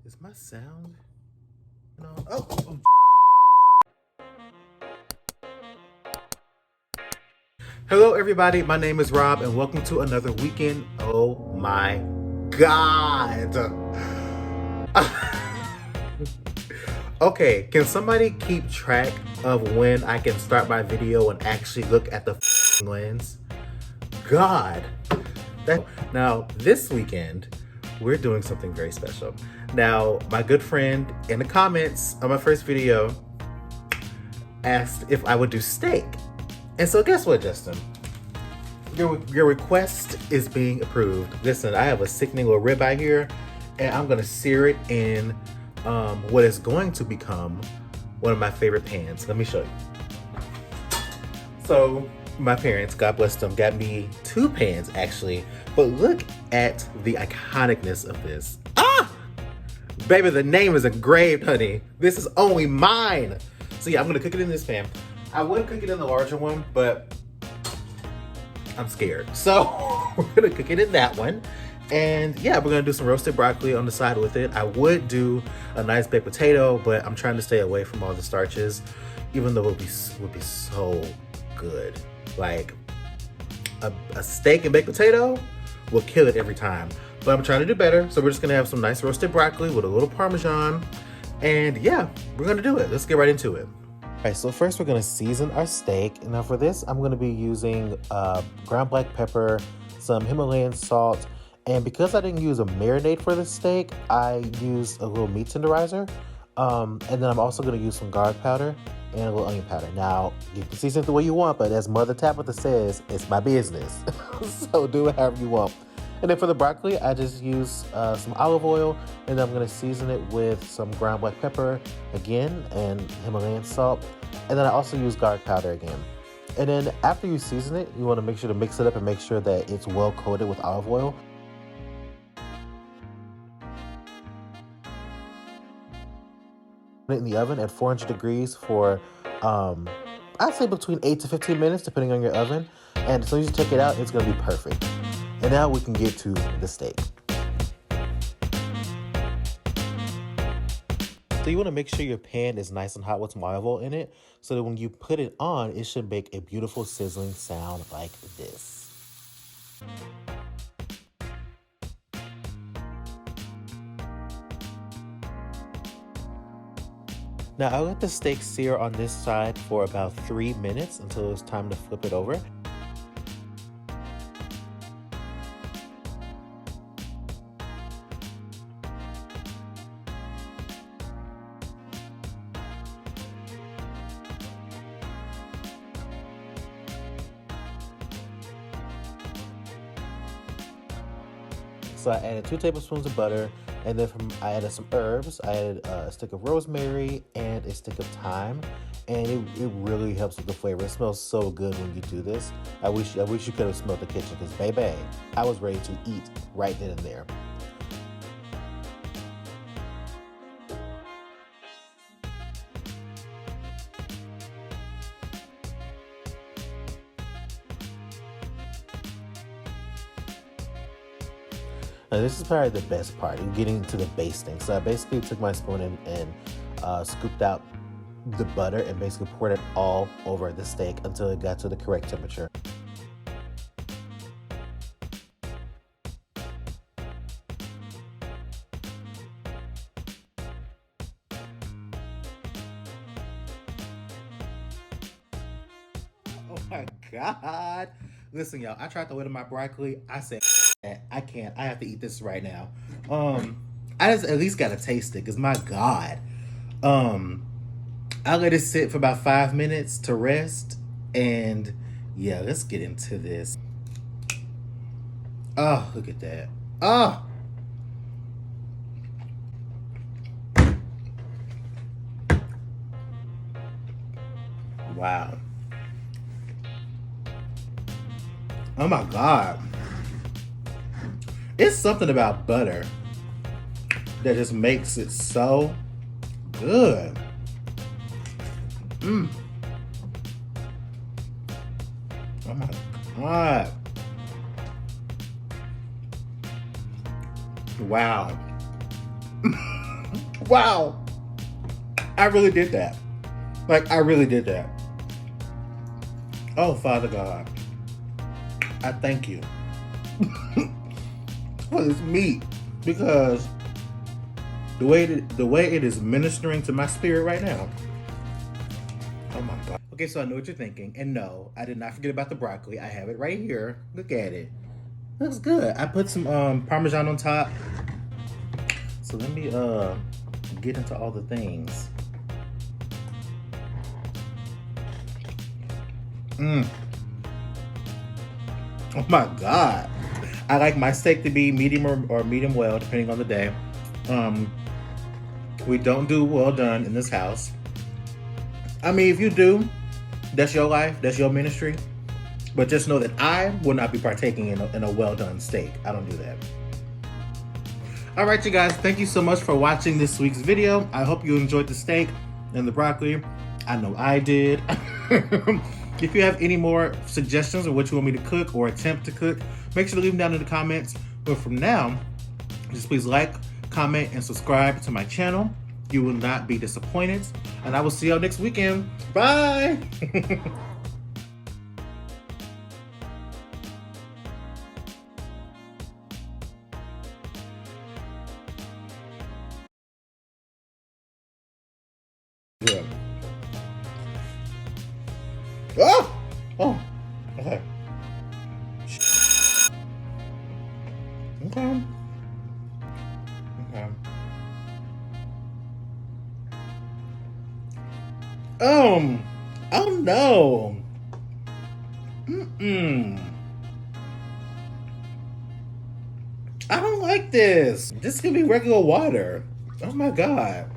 Is my sound? No. Oh. Hello, everybody. My name is Rob, and welcome to another weekend. Oh my God. Okay, can somebody keep track of when I can start my video and actually look at the lens? God. Now, this weekend, we're doing something very special. Now, my good friend in the comments on my first video asked if I would do steak. And so guess what, Justin? Your request is being approved. Listen, I have a sickening little ribeye here, and I'm gonna sear it in what is going to become one of my favorite pans. Let me show you. So my parents, God bless them, got me two pans actually, but look at the iconicness of this. Ah! Baby, the name is engraved, honey. This is only mine. So yeah, I'm gonna cook it in this pan. I would cook it in the larger one, but I'm scared. So we're gonna cook it in that one. And yeah, we're gonna do some roasted broccoli on the side with it. I would do a nice baked potato, but I'm trying to stay away from all the starches, even though it would be so good. Like a steak and baked potato will kill it every time. But I'm trying to do better. So we're just gonna have some nice roasted broccoli with a little Parmesan. And yeah, we're gonna do it. Let's get right into it. All right, so first we're gonna season our steak. Now for this, I'm gonna be using ground black pepper, some Himalayan salt, and because I didn't use a marinade for the steak, I used a little meat tenderizer. And then I'm also gonna use some garlic powder and a little onion powder. Now, you can season it the way you want, but as Mother Tabitha says, it's my business. So do it however you want. And then for the broccoli, I just use some olive oil, and then I'm gonna season it with some ground black pepper again, and Himalayan salt. And then I also use garlic powder again. And then after you season it, you wanna make sure to mix it up and make sure that it's well coated with olive oil. Put it in the oven at 400 degrees for, I'd say between 8 to 15 minutes, depending on your oven. And as soon as you take it out, it's gonna be perfect. And now we can get to the steak. So you wanna make sure your pan is nice and hot with some olive oil in it, so that when you put it on, it should make a beautiful sizzling sound like this. Now I'll let the steak sear on this side for about 3 minutes until it's time to flip it over. So I added 2 tablespoons of butter, and then I added some herbs. I added a stick of rosemary and a stick of thyme, and it really helps with the flavor. It smells so good when you do this. I wish you could have smelled the kitchen, because baby, I was ready to eat right then and there. Now this is probably the best part, getting to the basting. So I basically took my spoon and scooped out the butter and basically poured it all over the steak until it got to the correct temperature. Oh my God. Listen, y'all, I tried to wet my broccoli. I said, I can't. I have to eat this right now. I just at least gotta taste it, because my God. I let it sit for about 5 minutes to rest. And yeah, let's get into this. Oh, look at that. Oh. Wow. Oh my God. It's something about butter that just makes it so good. Oh my God. Wow. Wow. I really did that. Like, I really did that. Oh, Father God, I thank you for this meat, because the way it is ministering to my spirit right now. Oh my God. Okay, so I know what you're thinking, and no, I did not forget about the broccoli. I have it right here. Look at it. Looks good. I put some Parmesan on top. So let me get into all the things. Oh my God. I like my steak to be medium or medium well, depending on the day. We don't do well done in this house. I mean, if you do, that's your life, that's your ministry. But just know that I will not be partaking in a well done steak. I don't do that. All right, you guys, thank you so much for watching this week's video. I hope you enjoyed the steak and the broccoli. I know I did. If you have any more suggestions of what you want me to cook or attempt to cook, make sure to leave them down in the comments. But from now, just please like, comment, and subscribe to my channel. You will not be disappointed. And I will see y'all next weekend. Bye! Yeah. Oh! Oh, okay. Okay. Okay. Oh no. I don't like this. This could be regular water. Oh my God.